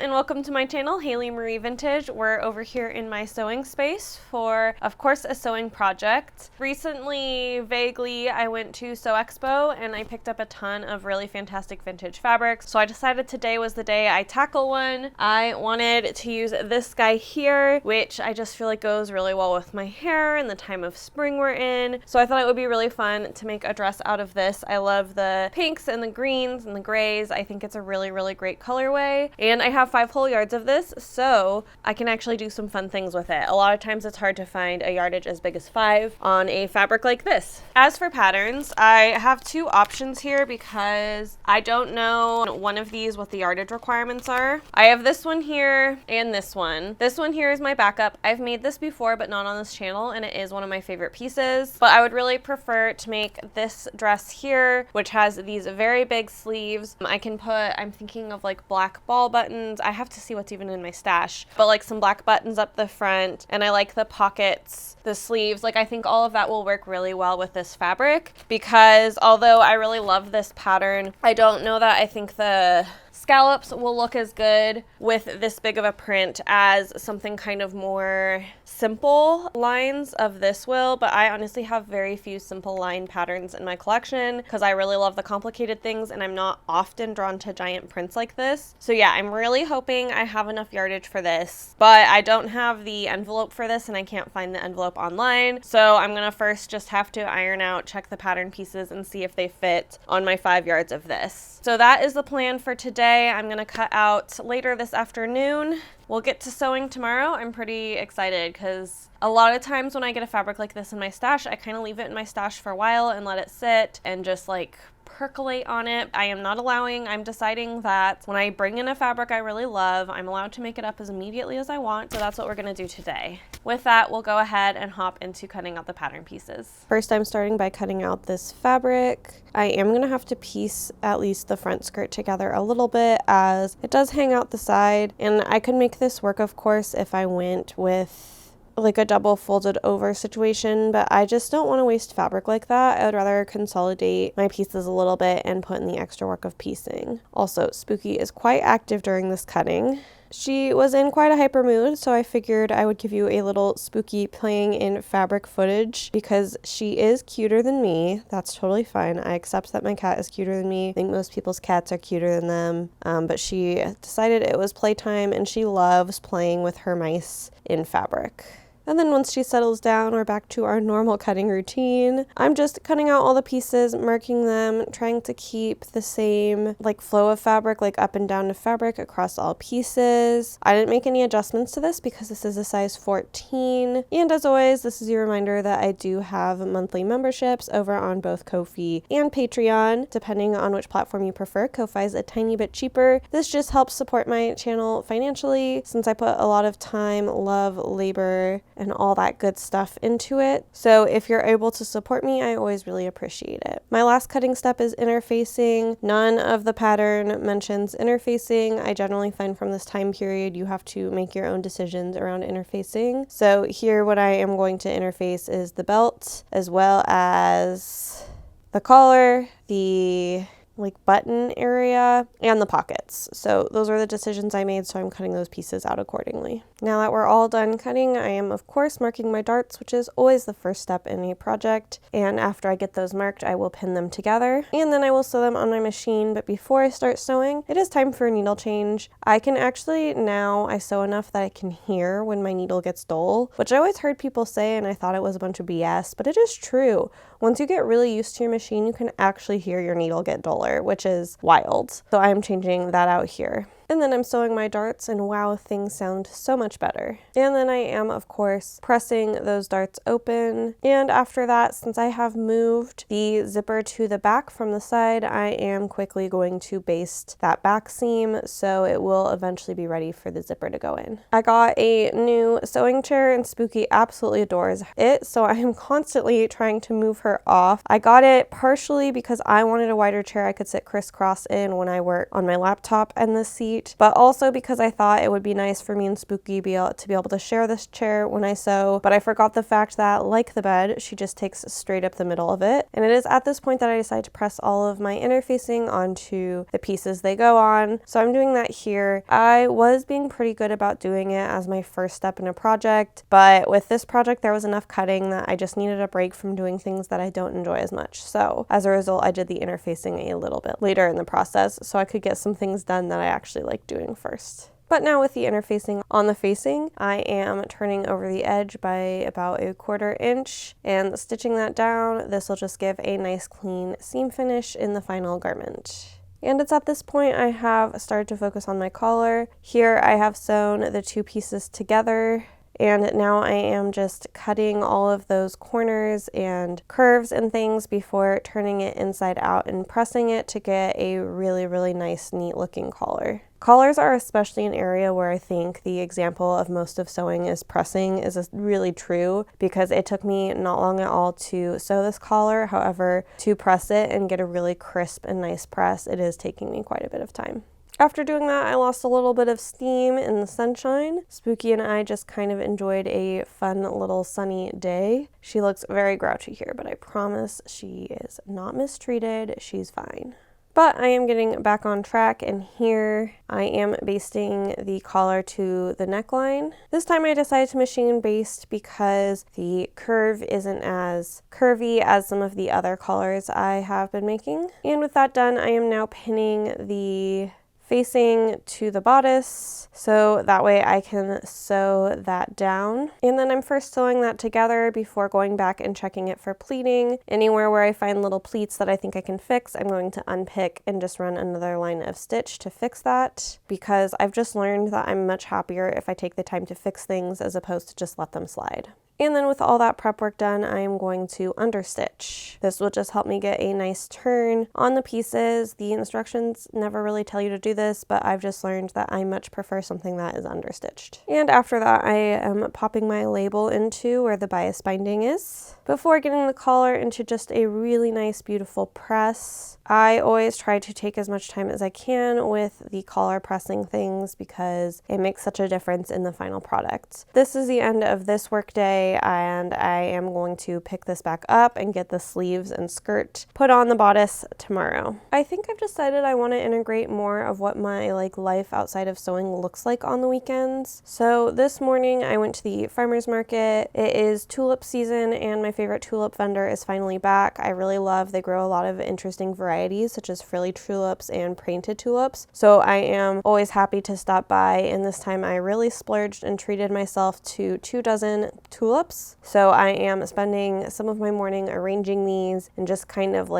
and welcome to my channel, Haylee Marie Vintage. We're over here in my sewing space for, of course, a sewing project. Recently, vaguely, I went to Sew Expo and I picked up a ton of really fantastic vintage fabrics. So I decided today was the day I tackle one. I wanted to use this guy here, which I just feel like goes really well with my hair and the time of spring we're in. So I thought it would be really fun to make a dress out of this. I love the pinks and the greens and the grays. I think it's a really, really great colorway. And I have 5 whole yards of this, so I can actually do some fun things with it. A lot of times it's hard to find a yardage as big as 5 on a fabric like this. As for patterns, I have 2 options here because I don't know one of these what the yardage requirements are. I have this one here and this one. This one here is my backup. I've made this before, but not on this channel, and it is one of my favorite pieces. But I would really prefer to make this dress here, which has these very big sleeves. I can put, I'm thinking of like black ball buttons. I have to see what's even in my stash, but like some black buttons up the front, and I like the pockets, the sleeves. Like I think all of that will work really well with this fabric, because although I really love this pattern, I don't know that I think the scallops will look as good with this big of a print as something kind of more simple lines of this will, but I honestly have very few simple line patterns in my collection because I really love the complicated things and I'm not often drawn to giant prints like this. So yeah, I'm really hoping I have enough yardage for this, but I don't have the envelope for this and I can't find the envelope online. So I'm gonna first just have to iron out, check the pattern pieces and see if they fit on my 5 yards of this. So that is the plan for today. I'm gonna cut out later this afternoon. We'll get to sewing tomorrow. I'm pretty excited because a lot of times when I get a fabric like this in my stash, I kind of leave it in my stash for a while and let it sit and just like percolate on it. I'm deciding that when I bring in a fabric I really love, I'm allowed to make it up as immediately as I want. So that's what we're gonna do today. With that, we'll go ahead and hop into cutting out the pattern pieces. First, I'm starting by cutting out this fabric. I am gonna have to piece at least the front skirt together a little bit as it does hang out the side. And I could make this work, of course, if I went with like a double folded over situation, but I just don't want to waste fabric like that. I would rather consolidate my pieces a little bit and put in the extra work of piecing. Also, Spooky is quite active during this cutting. She was in quite a hyper mood, so I figured I would give you a little Spooky playing in fabric footage because she is cuter than me. That's totally fine. I accept that my cat is cuter than me. I think most people's cats are cuter than them, but she decided it was playtime and she loves playing with her mice in fabric. And then once she settles down, we're back to our normal cutting routine. I'm just cutting out all the pieces, marking them, trying to keep the same like flow of fabric, like up and down to fabric across all pieces. I didn't make any adjustments to this because this is a size 14. And as always, this is your reminder that I do have monthly memberships over on both Ko-fi and Patreon, depending on which platform you prefer. Ko-fi is a tiny bit cheaper. This just helps support my channel financially since I put a lot of time, love, labor, and all that good stuff into it. So if you're able to support me, I always really appreciate it. My last cutting step is interfacing. None of the pattern mentions interfacing. I generally find from this time period you have to make your own decisions around interfacing. So here what I am going to interface is the belt as well as the collar, the like button area, and the pockets. So those are the decisions I made, so I'm cutting those pieces out accordingly. Now that we're all done cutting, I am of course marking my darts, which is always the first step in a project. And after I get those marked, I will pin them together and then I will sew them on my machine. But before I start sewing, it is time for a needle change. I can actually, now I sew enough that I can hear when my needle gets dull, which I always heard people say and I thought it was a bunch of BS, but it is true. Once you get really used to your machine, you can actually hear your needle get duller, which is wild. So I'm changing that out here. And then I'm sewing my darts and wow, things sound so much better. And then I am, of course, pressing those darts open. And after that, since I have moved the zipper to the back from the side, I am quickly going to baste that back seam so it will eventually be ready for the zipper to go in. I got a new sewing chair and Spooky absolutely adores it, so I am constantly trying to move her off. I got it partially because I wanted a wider chair I could sit crisscross in when I work on my laptop, and the seat seat, but also because I thought it would be nice for me and Spooky to be able to share this chair when I sew, but I forgot the fact that, like the bed, she just takes straight up the middle of it. And it is at this point that I decide to press all of my interfacing onto the pieces they go on. So I'm doing that here. I was being pretty good about doing it as my first step in a project, but with this project there was enough cutting that I just needed a break from doing things that I don't enjoy as much. So as a result, I did the interfacing a little bit later in the process so I could get some things done that I actually like doing first. But now with the interfacing on the facing, I am turning over the edge by about a 1/4 inch and stitching that down. This will just give a nice clean seam finish in the final garment. And it's at this point I have started to focus on my collar. Here I have sewn the two pieces together, and now I am just cutting all of those corners and curves and things before turning it inside out and pressing it to get a really, really nice, neat looking collar. Collars are especially an area where I think the example of most of sewing is pressing is really true, because it took me not long at all to sew this collar. However, to press it and get a really crisp and nice press, it is taking me quite a bit of time. After doing that, I lost a little bit of steam in the sunshine. Spooky and I just kind of enjoyed a fun little sunny day. She looks very grouchy here, but I promise she is not mistreated. She's fine. But I am getting back on track, and here I am basting the collar to the neckline. This time I decided to machine baste because the curve isn't as curvy as some of the other collars I have been making. And with that done, I am now pinning the facing to the bodice so that way I can sew that down. And then I'm first sewing that together before going back and checking it for pleating. Anywhere where I find little pleats that I think I can fix, I'm going to unpick and just run another line of stitch to fix that, because I've just learned that I'm much happier if I take the time to fix things as opposed to just let them slide. And then with all that prep work done, I am going to understitch. This will just help me get a nice turn on the pieces. The instructions never really tell you to do this, but I've just learned that I much prefer something that is understitched. And after that, I am popping my label into where the bias binding is before getting the collar into just a really nice, beautiful press. I always try to take as much time as I can with the collar pressing things because it makes such a difference in the final product. This is the end of this work day, and I am going to pick this back up and get the sleeves and skirt put on the bodice tomorrow. I think I've decided I want to integrate more of what my life outside of sewing looks like on the weekends. So this morning I went to the farmer's market. It is tulip season and my favorite tulip vendor is finally back. I really love, they grow a lot of interesting varieties such as frilly tulips and painted tulips. So I am always happy to stop by, and this time I really splurged and treated myself to 2 dozen tulips. So I am spending some of my morning arranging these and just kind of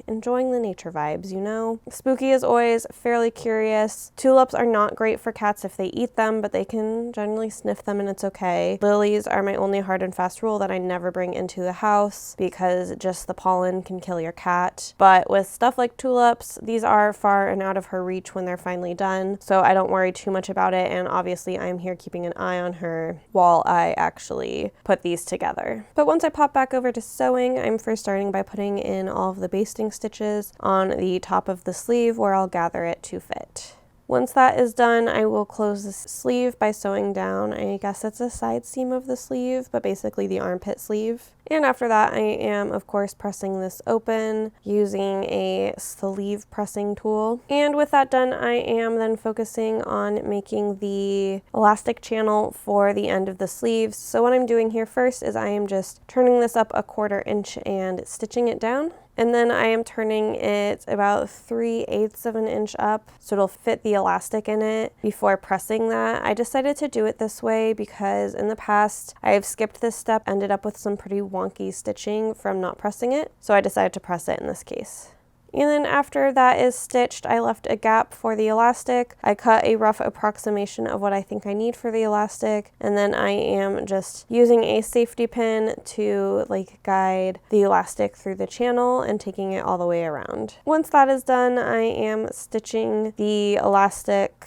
enjoying the nature vibes, you know? Spooky is always fairly curious. Tulips are not great for cats if they eat them, but they can generally sniff them and it's okay. Lilies are my only hard and fast rule that I never bring into the house because just the pollen can kill your cat. But with stuff like tulips, these are far and out of her reach when they're finally done, so I don't worry too much about it, and obviously I'm here keeping an eye on her while I actually put these together. But once I pop back over to sewing, I'm first starting by putting in all of the basting stitches on the top of the sleeve where I'll gather it to fit. Once that is done, I will close the sleeve by sewing down, I guess it's a side seam of the sleeve, but basically the armpit sleeve. And after that, I am, of course, pressing this open using a sleeve pressing tool. And with that done, I am then focusing on making the elastic channel for the end of the sleeves. So what I'm doing here first is I am just turning this up 1/4 inch and stitching it down. And then I am turning it about 3/8 of an inch up so it'll fit the elastic in it before pressing that. I decided to do it this way because in the past I've skipped this step, ended up with some pretty wonky stitching from not pressing it, so I decided to press it in this case. And then after that is stitched, I left a gap for the elastic. I cut a rough approximation of what I think I need for the elastic, and then I am just using a safety pin to guide the elastic through the channel and taking it all the way around. Once that is done, I am stitching the elastic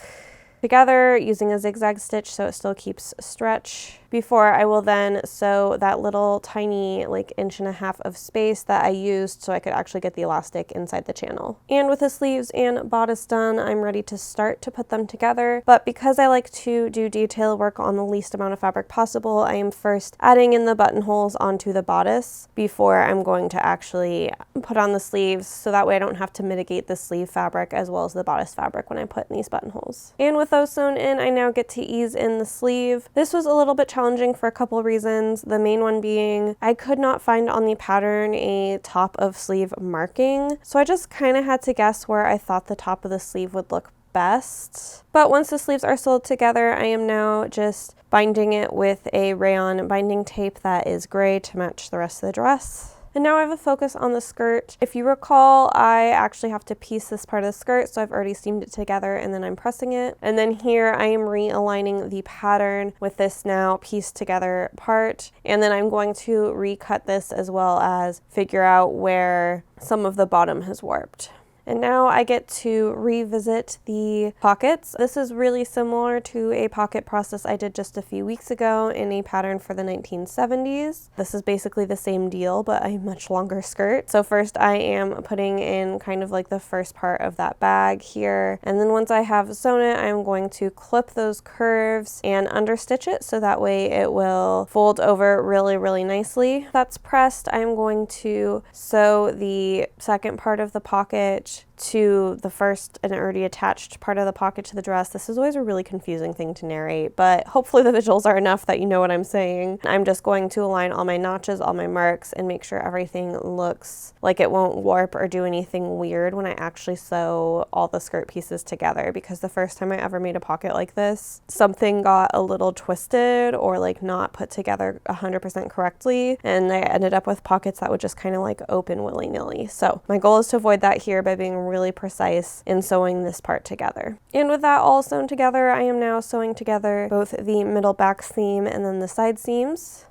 together using a zigzag stitch so it still keeps stretch. before I will then sew that little tiny like 1.5 inch of space that I used so I could actually get the elastic inside the channel. And with the sleeves and bodice done, I'm ready to start to put them together. But because I like to do detail work on the least amount of fabric possible, I am first adding in the buttonholes onto the bodice before I'm going to actually put on the sleeves, so that way I don't have to mitigate the sleeve fabric as well as the bodice fabric when I put in these buttonholes. And with those sewn in, I now get to ease in the sleeve. This was a little bit challenging for a couple of reasons. The main one being I could not find on the pattern a top of sleeve marking, so I just kind of had to guess where I thought the top of the sleeve would look best. But once the sleeves are sewed together, I am now just binding it with a rayon binding tape that is gray to match the rest of the dress. And now I have a focus on the skirt. If you recall, I actually have to piece this part of the skirt, so I've already seamed it together and then I'm pressing it. And then here I am realigning the pattern with this now pieced together part. And then I'm going to recut this as well as figure out where some of the bottom has warped. And now I get to revisit the pockets. This is really similar to a pocket process I did just a few weeks ago in a pattern for the 1970s. This is basically the same deal, but a much longer skirt. So first I am putting in kind of like the first part of that bag here. And then once I have sewn it, I'm going to clip those curves and understitch it so that way it will fold over really, really nicely. That's pressed. I'm going to sew the second part of the pocket to the first and already attached part of the pocket to the dress. This is always a really confusing thing to narrate, but hopefully the visuals are enough that you know what I'm saying. I'm just going to align all my notches, all my marks, and make sure everything looks like it won't warp or do anything weird when I actually sew all the skirt pieces together, because the first time I ever made a pocket like this, something got a little twisted or like not put together 100% correctly, and I ended up with pockets that would just kind of like open willy-nilly. So my goal is to avoid that here by being really precise in sewing this part together. And with that all sewn together, I am now sewing together both the middle back seam and then the side seams.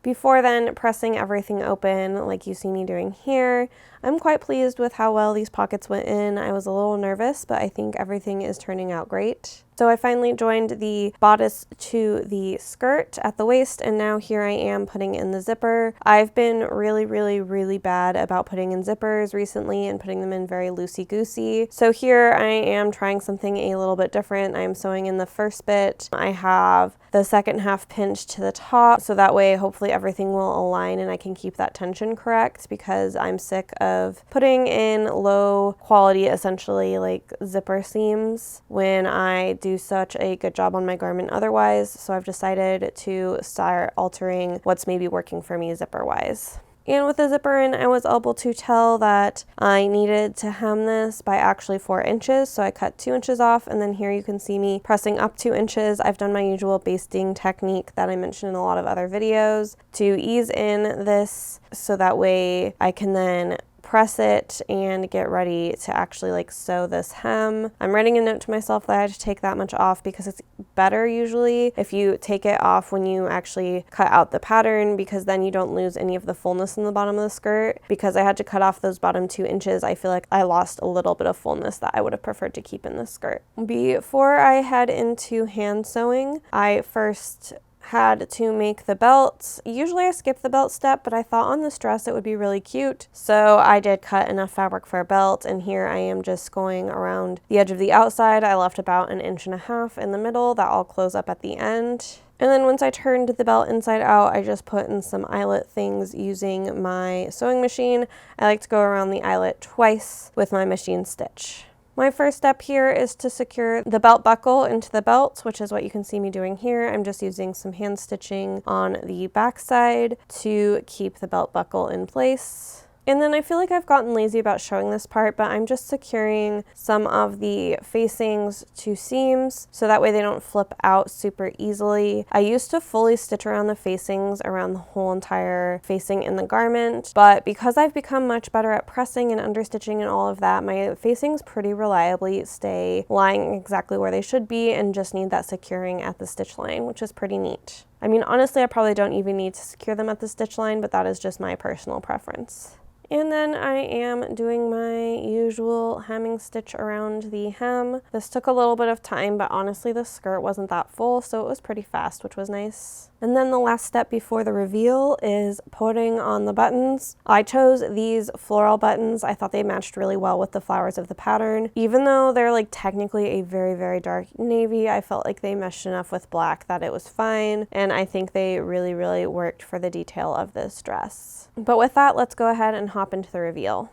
Before then pressing everything open like you see me doing here. I'm quite pleased with how well these pockets went in. I was a little nervous, but I think everything is turning out great. So I finally joined the bodice to the skirt at the waist, and now here I am putting in the zipper. I've been really bad about putting in zippers recently and putting them in very loosey-goosey. So here I am trying something a little bit different. I'm sewing in the first bit. I have the second half pinched to the top, so that way hopefully everything will align and I can keep that tension correct, because I'm sick of putting in low quality, essentially like zipper seams when I do such a good job on my garment otherwise. So I've decided to start altering what's maybe working for me zipper wise. And with the zipper in, I was able to tell that I needed to hem this by actually 4 inches. So I cut 2 inches off, and then here you can see me pressing up 2 inches. I've done my usual basting technique that I mentioned in a lot of other videos to ease in this, so that way I can then press it and get ready to actually like sew this hem. I'm writing a note to myself that I had to take that much off, because it's better usually if you take it off when you actually cut out the pattern, because then you don't lose any of the fullness in the bottom of the skirt. Because I had to cut off those bottom 2 inches, I feel like I lost a little bit of fullness that I would have preferred to keep in the skirt. Before I head into hand sewing, I first had to make the belt. Usually I skip the belt step, but I thought on this dress it would be really cute. So I did cut enough fabric for a belt, and here I am just going around the edge of the outside. I left about 1.5 inches in the middle that I'll close up at the end. And then once I turned the belt inside out, I just put in some eyelet things using my sewing machine. I like to go around the eyelet twice with my machine stitch. My first step here is to secure the belt buckle into the belt, which is what you can see me doing here. I'm just using some hand stitching on the back side to keep the belt buckle in place. And then I feel like I've gotten lazy about showing this part, but I'm just securing some of the facings to seams so that way they don't flip out super easily. I used to fully stitch around the facings around the whole entire facing in the garment, but because I've become much better at pressing and understitching and all of that, my facings pretty reliably stay lying exactly where they should be and just need that securing at the stitch line, which is pretty neat. I mean, honestly, I probably don't even need to secure them at the stitch line, but that is just my personal preference. And then I am doing my usual hemming stitch around the hem. This took a little bit of time, but honestly the skirt wasn't that full, so it was pretty fast, which was nice. And then the last step before the reveal is putting on the buttons. I chose these floral buttons. I thought they matched really well with the flowers of the pattern. Even though they're like technically a very, very dark navy, I felt like they meshed enough with black that it was fine. And I think they really, really worked for the detail of this dress. But with that, let's go ahead and hop into the reveal.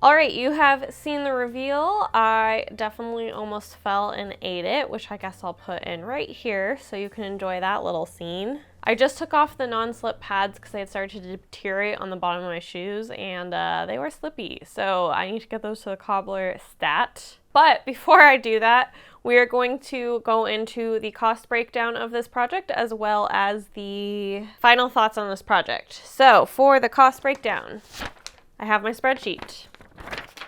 All right, you have seen the reveal. I definitely almost fell and ate it, which I guess I'll put in right here so you can enjoy that little scene. I just took off the non-slip pads because they had started to deteriorate on the bottom of my shoes, and they were slippy, so I need to get those to the cobbler stat. But before I do that, we are going to go into the cost breakdown of this project as well as the final thoughts on this project. So for the cost breakdown, I have my spreadsheet.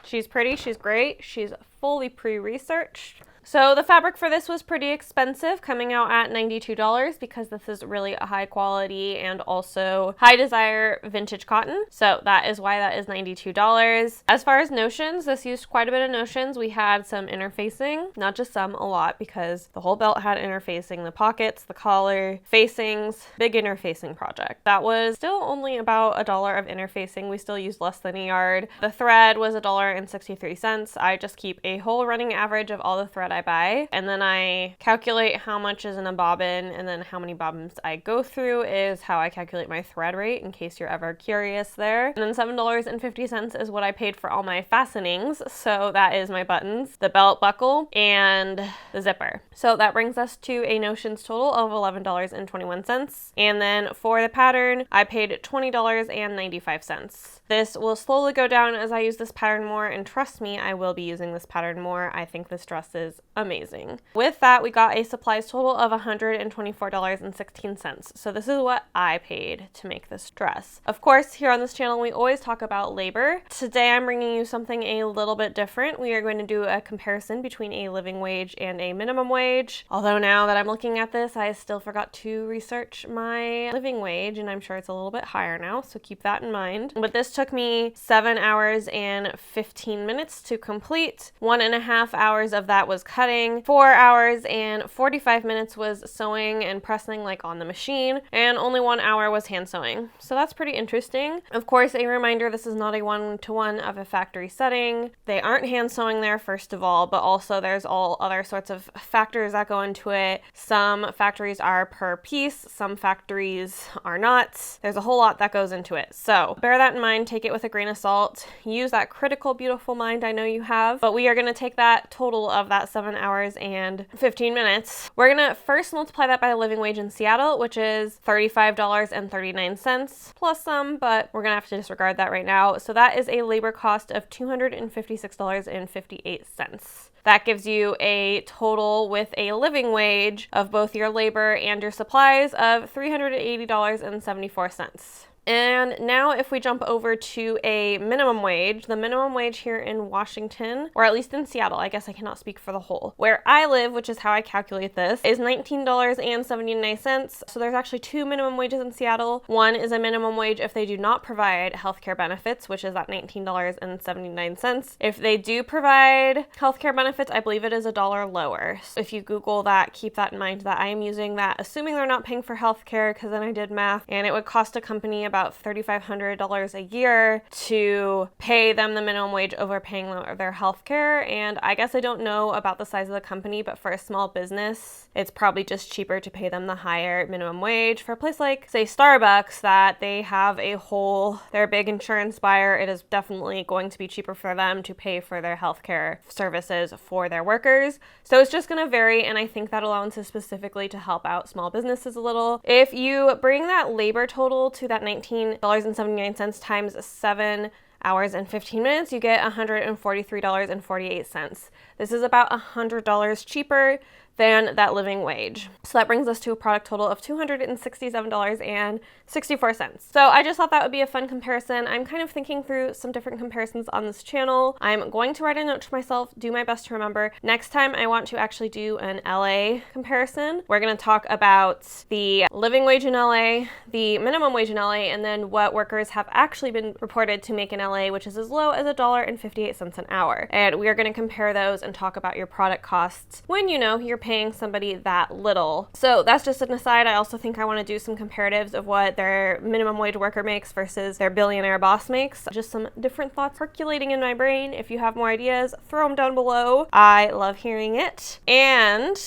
She's pretty, she's great, she's fully pre-researched. So the fabric for this was pretty expensive, coming out at $92 because this is really a high quality and also high desire vintage cotton. So that is why that is $92. As far as notions, this used quite a bit of notions. We had some interfacing, not just some, a lot, because the whole belt had interfacing, the pockets, the collar, facings, big interfacing project. That was still only about $1 of interfacing. We still used less than a yard. The thread was $1.63. I just keep a whole running average of all the thread I buy, and then I calculate how much is in a bobbin, and then how many bobbins I go through is how I calculate my thread rate, in case you're ever curious there. And then $7.50 is what I paid for all my fastenings, so that is my buttons, the belt buckle, and the zipper. So that brings us to a notions total of $11.21. And then for the pattern, I paid $20.95. This will slowly go down as I use this pattern more, and trust me, I will be using this pattern more. I think this dress is amazing. With that, we got a supplies total of $124.16. So this is what I paid to make this dress. Of course, here on this channel, we always talk about labor. Today, I'm bringing you something a little bit different. We are going to do a comparison between a living wage and a minimum wage. Although now that I'm looking at this, I still forgot to research my living wage, and I'm sure it's a little bit higher now, so keep that in mind. But this took me 7 hours and 15 minutes to complete. 1.5 hours of that was cutting. 4 hours and 45 minutes was sewing and pressing like on the machine, and only 1 hour was hand sewing. So that's pretty interesting. Of course, a reminder, this is not a one-to-one of a factory setting. They aren't hand sewing there, first of all, but also there's all other sorts of factors that go into it. Some factories are per piece, some factories are not. There's a whole lot that goes into it. So bear that in mind, take it with a grain of salt, use that critical, beautiful mind I know you have, but we are going to take that total of that 7 hours and 15 minutes. We're gonna first multiply that by the living wage in Seattle, which is $35.39 plus some, but we're gonna have to disregard that right now. So that is a labor cost of $256.58. That gives you a total with a living wage of both your labor and your supplies of $380.74. And now if we jump over to a minimum wage, the minimum wage here in Washington, or at least in Seattle, I guess I cannot speak for the whole, where I live, which is how I calculate this, is $19.79. So there's actually two minimum wages in Seattle. One is a minimum wage if they do not provide healthcare benefits, which is at $19.79. If they do provide healthcare benefits, I believe it is $1 lower. So if you Google that, keep that in mind that I am using that, assuming they're not paying for healthcare, because then I did math, and it would cost a company about $3,500 a year to pay them the minimum wage over paying their health care. And I guess I don't know about the size of the company, but for a small business, it's probably just cheaper to pay them the higher minimum wage. For a place like, say, Starbucks, that they have they're a big insurance buyer, it is definitely going to be cheaper for them to pay for their healthcare services for their workers. So it's just going to vary, and I think that allowance is specifically to help out small businesses a little. If you bring that labor total to that $19.79 times 7 hours and 15 minutes, you get $143.48. This is about $100 cheaper than that living wage. So that brings us to a product total of $267.64. So I just thought that would be a fun comparison. I'm kind of thinking through some different comparisons on this channel. I'm going to write a note to myself, do my best to remember. Next time I want to actually do an LA comparison. We're gonna talk about the living wage in LA, the minimum wage in LA, and then what workers have actually been reported to make in LA, which is as low as $1.58 an hour. And we are gonna compare those and talk about your product costs when you're paying somebody that little. So that's just an aside. I also think I want to do some comparatives of what their minimum wage worker makes versus their billionaire boss makes. Just some different thoughts percolating in my brain. If you have more ideas, throw them down below. I love hearing it. And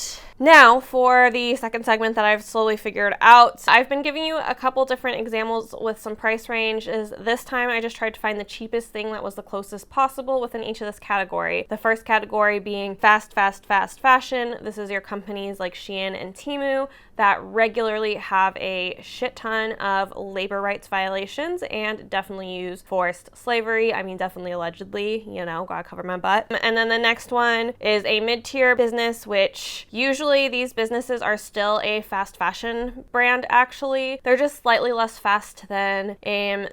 now for the second segment that I've slowly figured out. I've been giving you a couple different examples with some price ranges. This time I just tried to find the cheapest thing that was the closest possible within each of this category. The first category being fast fashion. This is your companies like Shein and Temu that regularly have a shit ton of labor rights violations and definitely use forced slavery. I mean, definitely allegedly, gotta cover my butt. And then the next one is a mid-tier business, which usually these businesses are still a fast fashion brand, actually. They're just slightly less fast than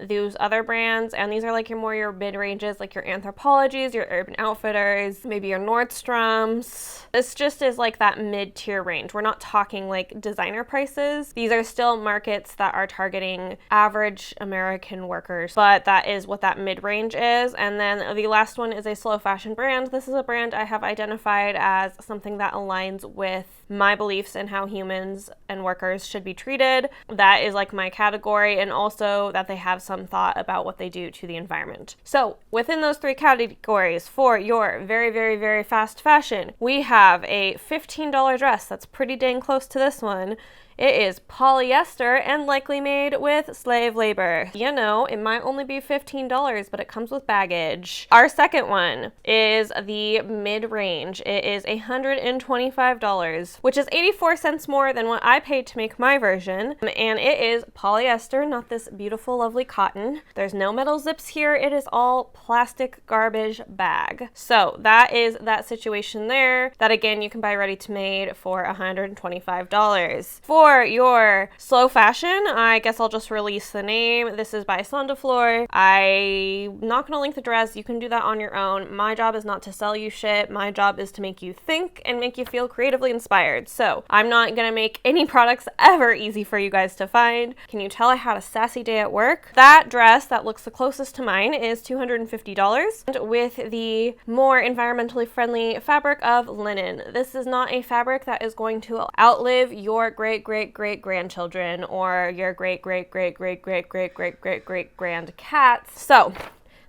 those other brands, and these are like your mid-ranges, like your Anthropologies, your Urban Outfitters, maybe your Nordstroms. This just is like that mid-tier range. We're not talking like designer prices. These are still markets that are targeting average American workers, but that is what that mid-range is. And then the last one is a slow fashion brand. This is a brand I have identified as something that aligns with my beliefs and how humans and workers should be treated. That is like my category, and also that they have some thought about what they do to the environment. So within those three categories for your very, very, very fast fashion, we have a $15 dress that's pretty dang close to this one. It is polyester and likely made with slave labor. It might only be $15, but it comes with baggage. Our second one is the mid-range. It is $125, which is 84 cents more than what I paid to make my version. And it is polyester, not this beautiful, lovely cotton. There's no metal zips here. It is all plastic garbage bag. So that is that situation there. That again, you can buy ready to made for $125. For your slow fashion, I guess I'll just release the name. This is by Sondaflor. I'm not gonna link the dress. You can do that on your own. My job is not to sell you shit. My job is to make you think and make you feel creatively inspired. So I'm not gonna make any products ever easy for you guys to find. Can you tell I had a sassy day at work? That dress that looks the closest to mine is $250 with the more environmentally friendly fabric of linen. This is not a fabric that is going to outlive your great-great-great-grandchildren or your great-great-great-great-great-great-great-great-great-grand cats. So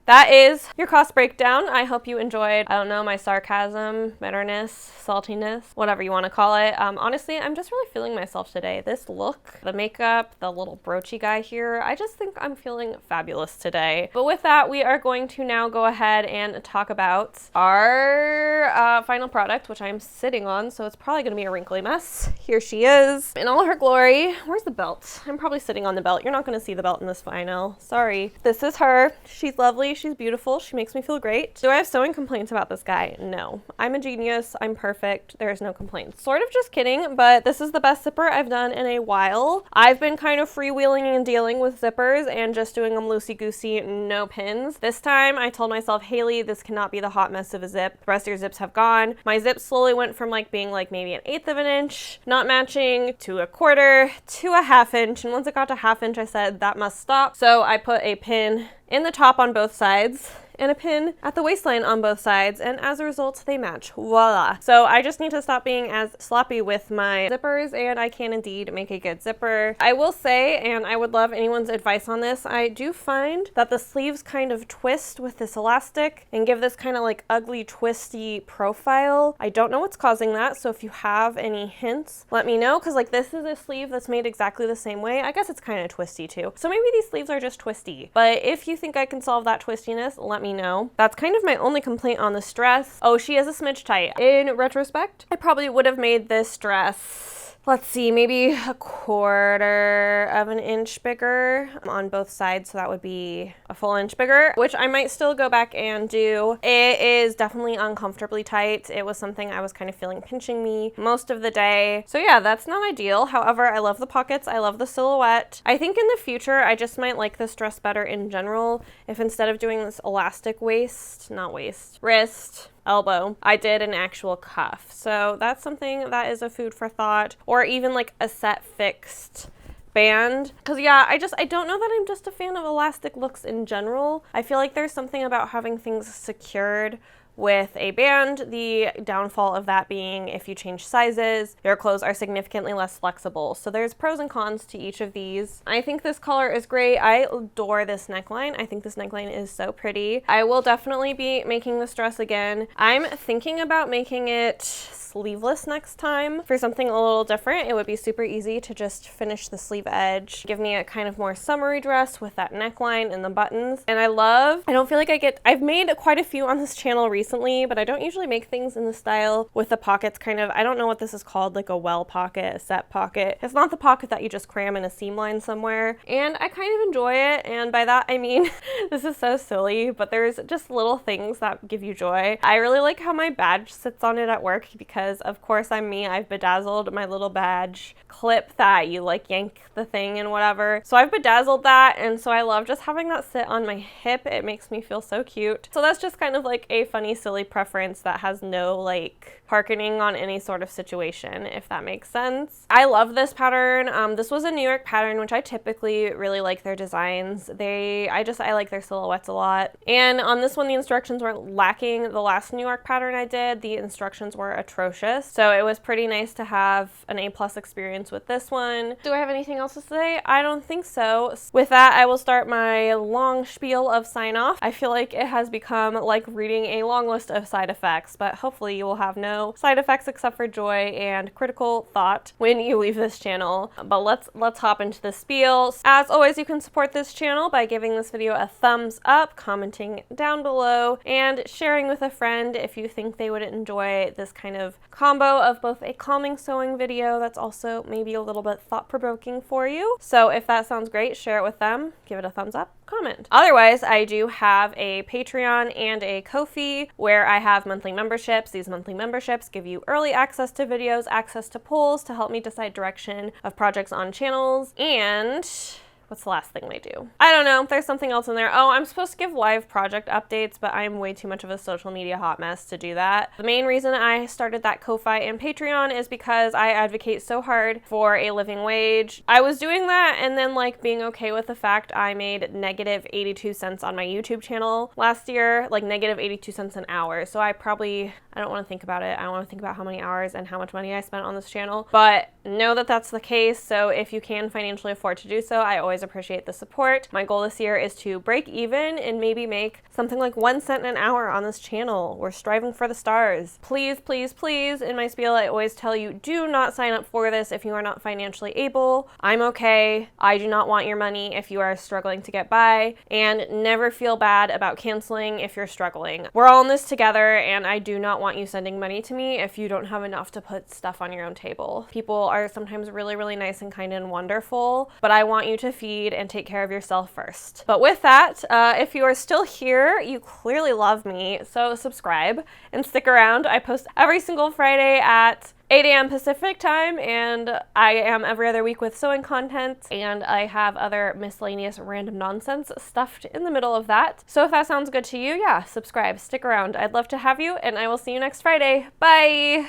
that is your cost breakdown. I hope you enjoyed, I don't know, my sarcasm, bitterness, saltiness, whatever you want to call it. Honestly, I'm just really feeling myself today. This look, the makeup, the little broachy guy here, I just think I'm feeling fabulous today. But with that, we are going to now go ahead and talk about our final product, which I'm sitting on, so it's probably going to be a wrinkly mess. Here she is in all her glory. Where's the belt? I'm probably sitting on the belt. You're not going to see the belt in this final. Sorry. This is her. She's lovely. She's beautiful. She makes me feel great. Do I have sewing complaints about this guy? No. I'm a genius. I'm perfect. There's no complaints. Sort of just kidding, but this is the best zipper I've done in a while. I've been kind of freewheeling and dealing with zippers and just doing them loosey-goosey, no pins. This time I told myself, Haley, this cannot be the hot mess of a zip. The rest of your zips have gone. My zip slowly went from like being like maybe an 1/8 of an inch, not matching, to 1/4, to a 1/2 inch. And once it got to 1/2 inch, I said that must stop. So I put a pin in the top on both sides and a pin at the waistline on both sides, and as a result they match. Voila. So I just need to stop being as sloppy with my zippers, and I can indeed make a good zipper. I will say, and I would love anyone's advice on this, I do find that the sleeves kind of twist with this elastic and give this kind of like ugly twisty profile. I don't know what's causing that, so if you have any hints, let me know, because like this is a sleeve that's made exactly the same way. I guess it's kind of twisty too, so maybe these sleeves are just twisty, but if you think I can solve that twistiness, let me know. That's kind of my only complaint on this dress. Oh, she is a smidge tight. In retrospect, I probably would have made this dress, let's see, maybe 1/4 of an inch bigger on both sides, so that would be a full inch bigger, which I might still go back and do. It is definitely uncomfortably tight. It was something I was kind of feeling pinching me most of the day. So yeah, that's not ideal. However, I love the pockets. I love the silhouette. I think in the future, I just might like this dress better in general if instead of doing this elastic wrist, elbow, I did an actual cuff. So that's something that is a food for thought, or even like a set fixed band. Because yeah, I don't know that I'm just a fan of elastic looks in general. I feel like there's something about having things secured with a band, the downfall of that being if you change sizes, your clothes are significantly less flexible. So there's pros and cons to each of these. I think this color is great. I adore this neckline. I think this neckline is so pretty. I will definitely be making this dress again. I'm thinking about making it sleeveless next time for something a little different. It would be super easy to just finish the sleeve edge, give me a kind of more summery dress with that neckline and the buttons. And I don't feel like I've made quite a few on this channel recently, but I don't usually make things in the style with the pockets kind of, I don't know what this is called, like a well pocket, a set pocket. It's not the pocket that you just cram in a seam line somewhere. And I kind of enjoy it. And by that, I mean, this is so silly, but there's just little things that give you joy. I really like how my badge sits on it at work because of course I'm me. I've bedazzled my little badge clip that you like yank the thing and whatever. So I've bedazzled that, and so I love just having that sit on my hip. It makes me feel so cute. So that's just kind of like a funny, silly preference that has no like hearkening on any sort of situation, if that makes sense. I love this pattern. This was a New York pattern, which I typically really like their designs. I like their silhouettes a lot. And on this one, the instructions weren't lacking. The last New York pattern I did, the instructions were atrocious. So it was pretty nice to have an A+ experience with this one. Do I have anything else to say? I don't think so. With that, I will start my long spiel of sign off. I feel like it has become like reading a long list of side effects, but hopefully you will have no side effects except for joy and critical thought when you leave this channel. But let's hop into the spiel. As always, you can support this channel by giving this video a thumbs up, commenting down below, and sharing with a friend if you think they would enjoy this kind of combo of both a calming sewing video that's also maybe a little bit thought-provoking for you. So if that sounds great, share it with them, give it a thumbs up, comment. Otherwise, I do have a Patreon and a Ko-fi where I have monthly memberships. These monthly memberships give you early access to videos, access to polls to help me decide direction of projects on channels, and what's the last thing they do? I don't know. There's something else in there. Oh, I'm supposed to give live project updates, but I'm way too much of a social media hot mess to do that. The main reason I started that Ko-fi and Patreon is because I advocate so hard for a living wage. I was doing that and then like being okay with the fact I made negative 82 cents on my YouTube channel last year, like negative 82 cents an hour. So I I don't want to think about it. I don't want to think about how many hours and how much money I spent on this channel, but know that that's the case. So if you can financially afford to do so, I always appreciate the support. My goal this year is to break even and maybe make something like 1 cent an hour on this channel. We're striving for the stars. Please, please, please, in my spiel, I always tell you, do not sign up for this if you are not financially able. I'm okay. I do not want your money if you are struggling to get by, and never feel bad about canceling if you're struggling. We're all in this together, and I do not want you sending money to me if you don't have enough to put stuff on your own table. People are sometimes really, really nice and kind and wonderful, but I want you to feed and take care of yourself first. But with that, if you are still here, you clearly love me, so subscribe and stick around. I post every single Friday at 8 a.m. Pacific time, and I am every other week with sewing content, and I have other miscellaneous random nonsense stuffed in the middle of that. So if that sounds good to you, yeah, subscribe, stick around. I'd love to have you, and I will see you next Friday. Bye!